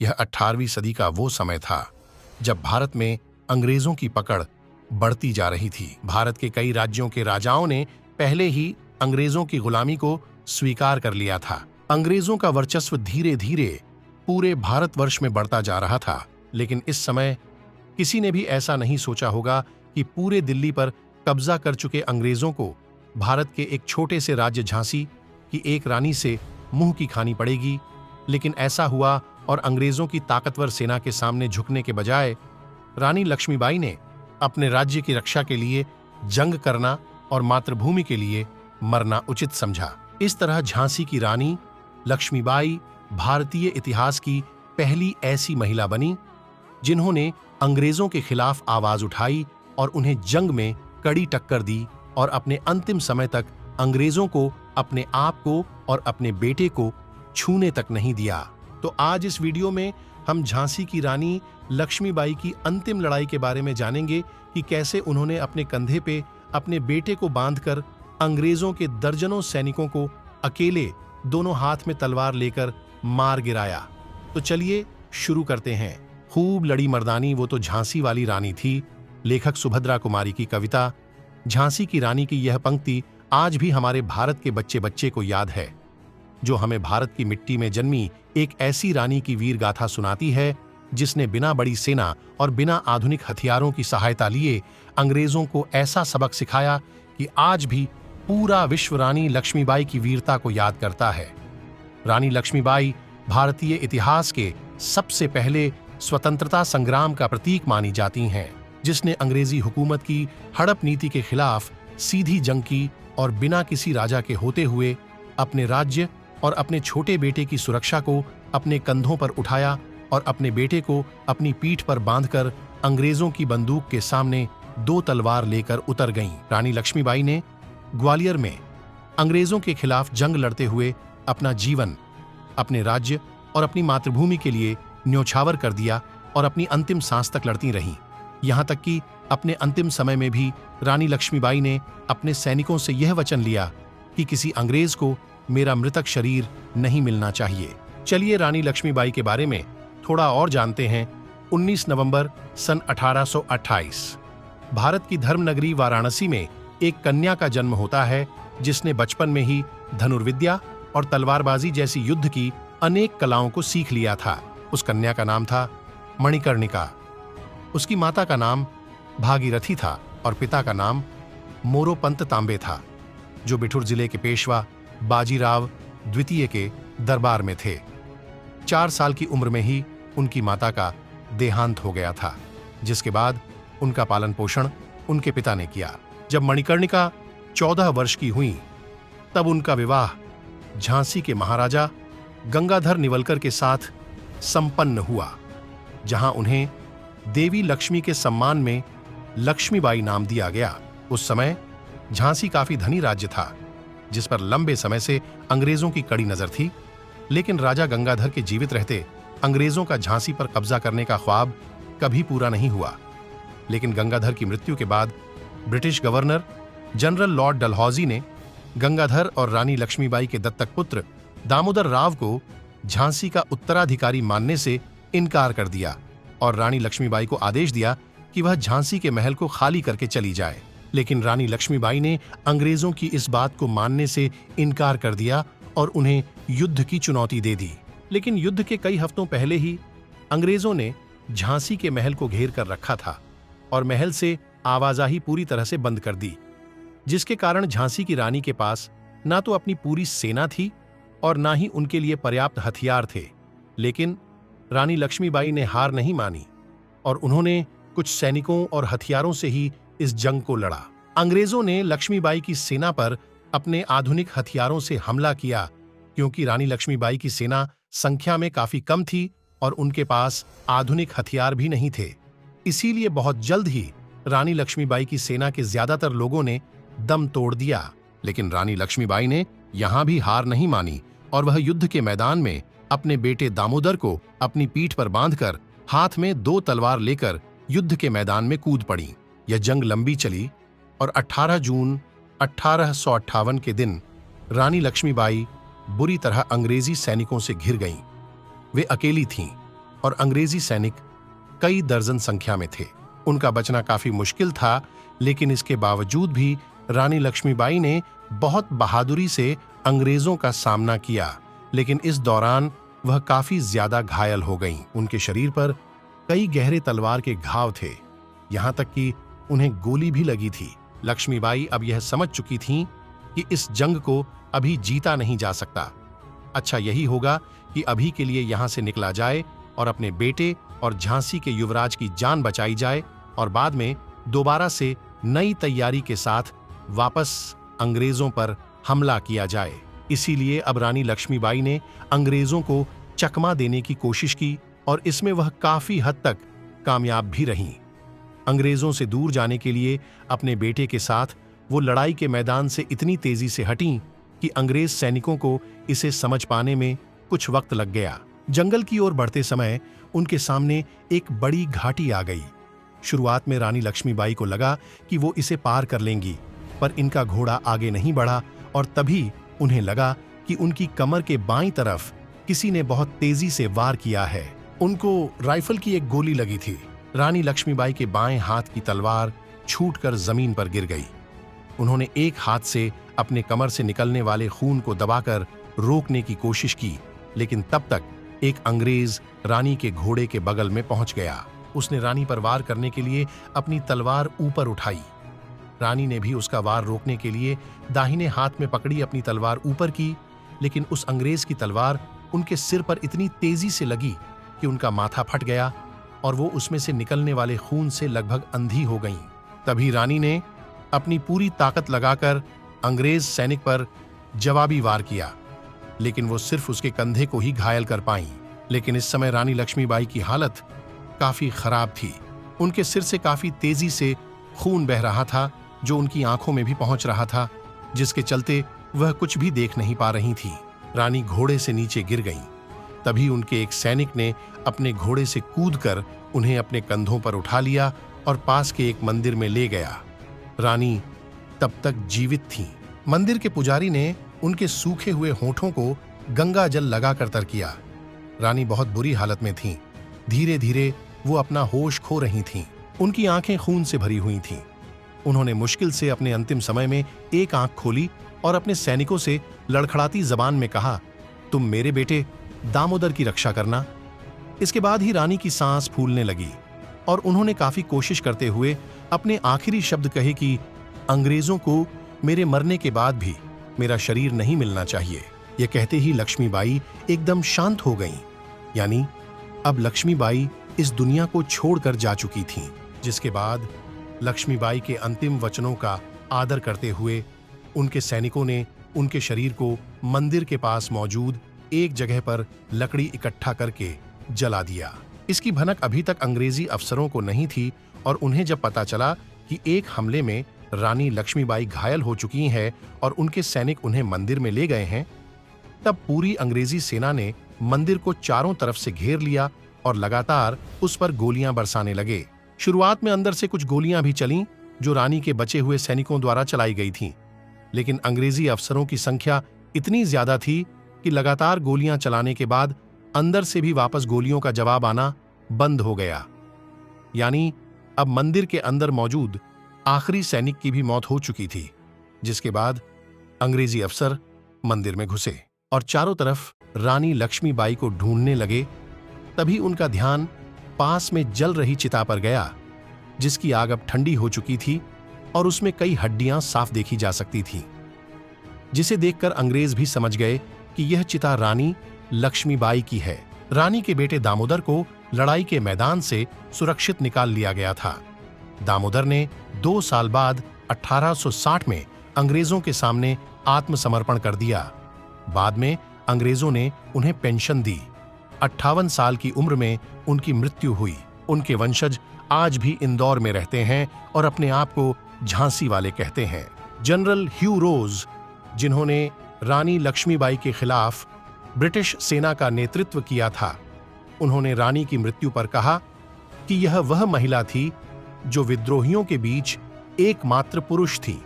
यह 18वीं सदी का वो समय था जब भारत में अंग्रेजों की पकड़ बढ़ती जा रही थी। भारत के कई राज्यों के राजाओं ने पहले ही अंग्रेजों की गुलामी को स्वीकार कर लिया था। अंग्रेजों का वर्चस्व धीरे धीरे पूरे भारतवर्ष में बढ़ता जा रहा था, लेकिन इस समय किसी ने भी ऐसा नहीं सोचा होगा कि पूरे दिल्ली पर कब्जा कर चुके अंग्रेजों को भारत के एक छोटे से राज्य झांसी की एक रानी से मुंह की खानी पड़ेगी। लेकिन ऐसा हुआ और अंग्रेजों की ताकतवर सेना के सामने झुकने के बजाय रानी लक्ष्मीबाई ने अपने राज्य की रक्षा के लिए जंग करना और मातृभूमि के लिए मरना उचित समझा। इस तरह झांसी की रानी लक्ष्मीबाई भारतीय इतिहास की पहली ऐसी महिला बनी जिन्होंने अंग्रेजों के खिलाफ आवाज उठाई और उन्हें जंग में कड़ी टक्कर दी और अपने अंतिम समय तक अंग्रेजों को अपने आप को और अपने बेटे को छूने तक नहीं दिया। तो आज इस वीडियो में हम झांसी की रानी लक्ष्मीबाई की अंतिम लड़ाई के बारे में जानेंगे कि कैसे उन्होंने अपने कंधे पे अपने बेटे को बांधकर अंग्रेजों के दर्जनों सैनिकों को अकेले दोनों हाथ में तलवार लेकर मार गिराया। तो चलिए शुरू करते हैं। खूब लड़ी मर्दानी वो तो झांसी वाली रानी थी। लेखक सुभद्रा कुमारी की कविता झांसी की रानी की यह पंक्ति आज भी हमारे भारत के बच्चे बच्चे को याद है, जो हमें भारत की मिट्टी में जन्मी एक ऐसी रानी की वीर गाथा सुनाती है जिसने बिना बड़ी सेना और बिना आधुनिक हथियारों की सहायता लिए अंग्रेजों को ऐसा सबक सिखाया कि आज भी पूरा विश्व रानी लक्ष्मीबाई की वीरता को याद करता है। रानी लक्ष्मीबाई भारतीय इतिहास के सबसे पहले स्वतंत्रता संग्राम का प्रतीक मानी जाती हैं, जिसने अंग्रेजी हुकूमत की हड़प नीति के खिलाफ सीधी जंग की और बिना किसी राजा के होते हुए अपने राज्य और अपने छोटे बेटे की सुरक्षा को अपने कंधों पर उठाया और अपने बेटे को अपनी पीठ पर बांधकर अंग्रेजों की बंदूक के सामने दो तलवार लेकर उतर गईं। रानी लक्ष्मीबाई ने ग्वालियर में अंग्रेजों के खिलाफ जंग लड़ते हुए अपना जीवन अपने राज्य और अपनी मातृभूमि के लिए न्योछावर कर दिया और अपनी अंतिम सांस तक लड़ती रहीं। यहाँ तक कि अपने अंतिम समय में भी रानी लक्ष्मीबाई ने अपने सैनिकों से यह वचन लिया कि किसी अंग्रेज को मेरा मृतक शरीर नहीं मिलना चाहिए। चलिए रानी लक्ष्मीबाई के बारे में थोड़ा और जानते हैं। 19 नवंबर सन 1828 भारत की धर्मनगरी वाराणसी में एक कन्या का जन्म होता है, जिसने बचपन में ही धनुर्विद्या और तलवारबाजी जैसी युद्ध की अनेक कलाओं को सीख लिया था। उस कन्या का नाम था मणिकर्णिका। उसकी माता का नाम भागीरथी था और पिता का नाम मोरोपंत तांबे था, जो बिठूर जिले के पेशवा बाजीराव द्वितीय के दरबार में थे। 4 साल की उम्र में ही उनकी माता का देहांत हो गया था, जिसके बाद उनका पालन पोषण उनके पिता ने किया। जब मणिकर्णिका 14 वर्ष की हुई तब उनका विवाह झांसी के महाराजा गंगाधर निवलकर के साथ संपन्न हुआ, जहां उन्हें देवी लक्ष्मी के सम्मान में लक्ष्मीबाई नाम दिया गया। उस समय झांसी काफी धनी राज्य था, जिस पर लंबे समय से अंग्रेजों की कड़ी नजर थी। लेकिन राजा गंगाधर के जीवित रहते अंग्रेजों का झांसी पर कब्जा करने का ख्वाब कभी पूरा नहीं हुआ। लेकिन गंगाधर की मृत्यु के बाद British governor general Lord Dalhousie ने गंगाधर और रानी लक्ष्मीबाई के दत्तक पुत्र दामोदर राव को झांसी का उत्तराधिकारी मानने से इनकार कर दिया और रानी लक्ष्मीबाई को आदेश दिया कि वह झांसी के महल को खाली करके चली जाए। लेकिन रानी लक्ष्मीबाई ने अंग्रेजों की इस बात को मानने से इनकार कर दिया और उन्हें युद्ध की चुनौती दे दी। लेकिन युद्ध के कई हफ्तों पहले ही अंग्रेजों ने झांसी के महल को घेर कर रखा था और महल से आवाजाही पूरी तरह से बंद कर दी, जिसके कारण झांसी की रानी के पास ना तो अपनी पूरी सेना थी और ना ही उनके लिए पर्याप्त हथियार थे। लेकिन रानी लक्ष्मीबाई ने हार नहीं मानी और उन्होंने कुछ सैनिकों और हथियारों से ही इस जंग को लड़ा। अंग्रेजों ने लक्ष्मीबाई की सेना पर अपने आधुनिक हथियारों से हमला किया, क्योंकि रानी लक्ष्मीबाई की सेना संख्या में काफी कम थी और उनके पास आधुनिक हथियार भी नहीं थे। इसीलिए बहुत जल्द ही रानी लक्ष्मीबाई की सेना के ज्यादातर लोगों ने दम तोड़ दिया। लेकिन रानी लक्ष्मीबाई ने यहां भी हार नहीं मानी और वह युद्ध के मैदान में अपने बेटे दामोदर को अपनी पीठ पर बांधकर हाथ में 2 तलवार लेकर युद्ध के मैदान में कूद पड़ी। यह जंग लंबी चली और 18 जून 1858 के दिन रानी लक्ष्मीबाई बुरी तरह अंग्रेजी सैनिकों से घिर गईं। वे अकेली थीं और अंग्रेजी सैनिक कई दर्जन संख्या में थे। उनका बचना काफी मुश्किल था, लेकिन इसके बावजूद भी रानी लक्ष्मीबाई ने बहुत बहादुरी से अंग्रेजों का सामना किया। लेकिन इस दौरान वह काफी ज्यादा घायल हो गईं। उनके शरीर पर कई गहरे तलवार के घाव थे, यहां तक कि उन्हें गोली भी लगी थी। लक्ष्मीबाई अब यह समझ चुकी थीं कि इस जंग को अभी जीता नहीं जा सकता। अच्छा यही होगा कि अभी के लिए यहां से निकला जाए और अपने बेटे और झांसी के युवराज की जान बचाई जाए और बाद में दोबारा से नई तैयारी के साथ वापस अंग्रेजों पर हमला किया जाए। इसीलिए अब रानी लक्ष्मीबाई ने अंग्रेजों को चकमा देने की कोशिश की और इसमें वह काफी हद तक कामयाब भी रहीं। अंग्रेजों से दूर जाने के लिए अपने बेटे के साथ वो लड़ाई के मैदान से इतनी तेजी से हटीं कि अंग्रेज सैनिकों को इसे समझ पाने में कुछ वक्त लग गया। जंगल की ओर बढ़ते समय उनके सामने एक बड़ी घाटी आ गई। शुरुआत में रानी लक्ष्मीबाई को लगा कि वो इसे पार कर लेंगी, पर इनका घोड़ा आगे नहीं बढ़ा और तभी उन्हें लगा कि उनकी कमर के बाईं तरफ किसी ने बहुत तेजी से वार किया है। उनको राइफल की एक गोली लगी थी। रानी लक्ष्मीबाई के बाएं हाथ की तलवार छूटकर जमीन पर गिर गई। उन्होंने एक हाथ से अपने कमर से निकलने वाले खून को दबाकर रोकने की कोशिश की, लेकिन तब तक एक अंग्रेज रानी के घोड़े के बगल में पहुंच गया। उसने रानी पर वार करने के लिए अपनी तलवार ऊपर उठाई। रानी ने भी उसका वार रोकने के लिए दाहिने हाथ में पकड़ी अपनी तलवार ऊपर की, लेकिन उस अंग्रेज की तलवार उनके सिर पर इतनी तेजी से लगी कि उनका माथा फट गया और वो उसमें से निकलने वाले खून से लगभग अंधी हो गईं। तभी रानी ने अपनी पूरी ताकत लगाकर अंग्रेज सैनिक पर जवाबी वार किया, लेकिन वो सिर्फ उसके कंधे को ही घायल कर पाईं। लेकिन इस समय रानी लक्ष्मीबाई की हालत काफी खराब थी। उनके सिर से काफी तेजी से खून बह रहा था, जो उनकी आंखों में भी पहुंच रहा था, जिसके चलते वह कुछ भी देख नहीं पा रही थी। रानी घोड़े से नीचे गिर गईं। तभी उनके एक सैनिक ने अपने घोड़े से कूदकर उन्हें अपने कंधों पर उठा लिया और पास के एक मंदिर में ले गया। रानी तब तक जीवित थीं। मंदिर के पुजारी ने उनके सूखे हुए होठों को गंगा जल लगाकर तर किया। रानी बहुत बुरी हालत में थीं। धीरे धीरे वो अपना होश खो रही थीं। उनकी आंखें खून से भरी हुई थीं। उन्होंने मुश्किल से अपने अंतिम समय में एक आंख खोली और अपने सैनिकों से लड़खड़ाती जबान में कहा, तुम मेरे बेटे दामोदर की रक्षा करना। इसके बाद ही रानी की सांस फूलने लगी और उन्होंने काफी कोशिश करते हुए अपने आखिरी शब्द कहे कि अंग्रेजों को मेरे मरने के बाद भी मेरा शरीर नहीं मिलना चाहिए। यह कहते ही लक्ष्मीबाई एकदम शांत हो गईं। यानी अब लक्ष्मीबाई इस दुनिया को छोड़कर जा चुकी थीं। जिसके बाद लक्ष्मीबाई के अंतिम वचनों का आदर करते हुए उनके सैनिकों ने उनके शरीर को मंदिर के पास मौजूद एक जगह पर लकड़ी इकट्ठा करके जला दिया। इसकी भनक अभी तक अंग्रेजी अफसरों को नहीं थी और उन्हें जब पता चला कि एक हमले में रानी लक्ष्मीबाई घायल हो चुकी हैं और उनके सैनिक उन्हें मंदिर में ले गए हैं, तब पूरी अंग्रेजी सेना ने मंदिर को चारों तरफ से घेर लिया और लगातार उस पर गोलियां बरसाने लगे। शुरुआत में अंदर से कुछ गोलियां भी चलीं जो रानी के बचे हुए सैनिकों द्वारा चलाई गई थीं, लेकिन अंग्रेजी अफसरों की संख्या इतनी ज्यादा थी कि लगातार गोलियां चलाने के बाद अंदर से भी वापस गोलियों का जवाब आना बंद हो गया। यानी अब मंदिर के अंदर मौजूद आखिरी सैनिक की भी मौत हो चुकी थी। जिसके बाद अंग्रेजी अफसर मंदिर में घुसे और चारों तरफ रानी लक्ष्मीबाई को ढूंढने लगे। तभी उनका ध्यान पास में जल रही चिता पर गया, जिसकी आग अब ठंडी हो चुकी थी और उसमें कई हड्डियां साफ देखी जा सकती थीं, जिसे देखकर अंग्रेज भी समझ गए कि यह चिता रानी लक्ष्मीबाई की है। रानी के बेटे दामोदर को लड़ाई के मैदान से सुरक्षित निकाल लिया गया था। दामोदर ने 2 साल बाद 1860 में अंग्रेजों के सामने आत्मसमर्पण कर दिया। बाद में अंग्रेजों ने उन्हें पेंशन दी। 58 साल की उम्र में उनकी मृत्यु हुई। उनके वंशज आज भी इंदौर में रहते हैं और अपने आप को झांसी वाले कहते हैं। जनरल ह्यू रोज, जिन्होंने रानी लक्ष्मीबाई के खिलाफ ब्रिटिश सेना का नेतृत्व किया था, उन्होंने रानी की मृत्यु पर कहा कि यह वह महिला थी जो विद्रोहियों के बीच एकमात्र पुरुष थी।